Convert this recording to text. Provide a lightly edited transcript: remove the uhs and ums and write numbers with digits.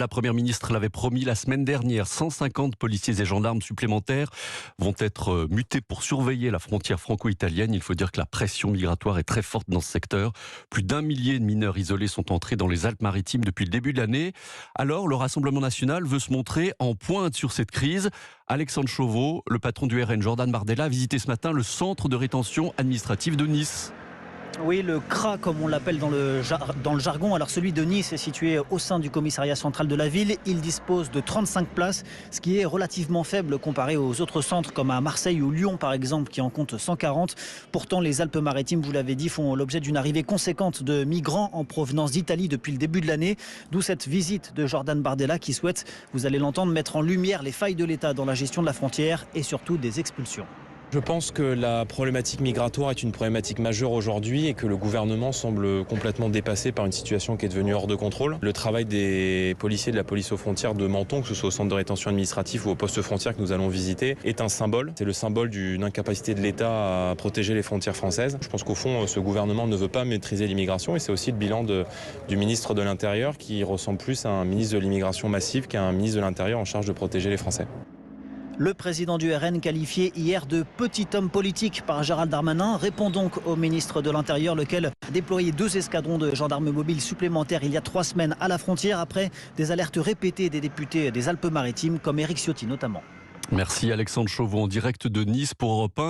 La Première ministre l'avait promis la semaine dernière. 150 policiers et gendarmes supplémentaires vont être mutés pour surveiller la frontière franco-italienne. Il faut dire que la pression migratoire est très forte dans ce secteur. Plus d'1 millier de mineurs isolés sont entrés dans les Alpes-Maritimes depuis le début de l'année. Alors, le Rassemblement national veut se montrer en pointe sur cette crise. Alexandre Chauveau, le patron du RN, Jordan Bardella, a visité ce matin le centre de rétention administrative de Nice. Oui, le CRA, comme on l'appelle dans le jargon. Alors celui de Nice est situé au sein du commissariat central de la ville. Il dispose de 35 places, ce qui est relativement faible comparé aux autres centres comme à Marseille ou Lyon par exemple, qui en comptent 140. Pourtant, les Alpes-Maritimes, vous l'avez dit, font l'objet d'une arrivée conséquente de migrants en provenance d'Italie depuis le début de l'année. D'où cette visite de Jordan Bardella qui souhaite, vous allez l'entendre, mettre en lumière les failles de l'État dans la gestion de la frontière et surtout des expulsions. Je pense que la problématique migratoire est une problématique majeure aujourd'hui et que le gouvernement semble complètement dépassé par une situation qui est devenue hors de contrôle. Le travail des policiers de la police aux frontières de Menton, que ce soit au centre de rétention administratif ou au poste frontière que nous allons visiter, est un symbole. C'est le symbole d'une incapacité de l'État à protéger les frontières françaises. Je pense qu'au fond, ce gouvernement ne veut pas maîtriser l'immigration et c'est aussi le bilan du ministre de l'Intérieur qui ressemble plus à un ministre de l'immigration massive qu'à un ministre de l'Intérieur en charge de protéger les Français. Le président du RN, qualifié hier de petit homme politique par Gérald Darmanin, répond donc au ministre de l'Intérieur, lequel a déployé 2 escadrons de gendarmes mobiles supplémentaires il y a 3 semaines à la frontière, après des alertes répétées des députés des Alpes-Maritimes, comme Éric Ciotti notamment. Merci Alexandre Chauveau en direct de Nice pour Europe 1.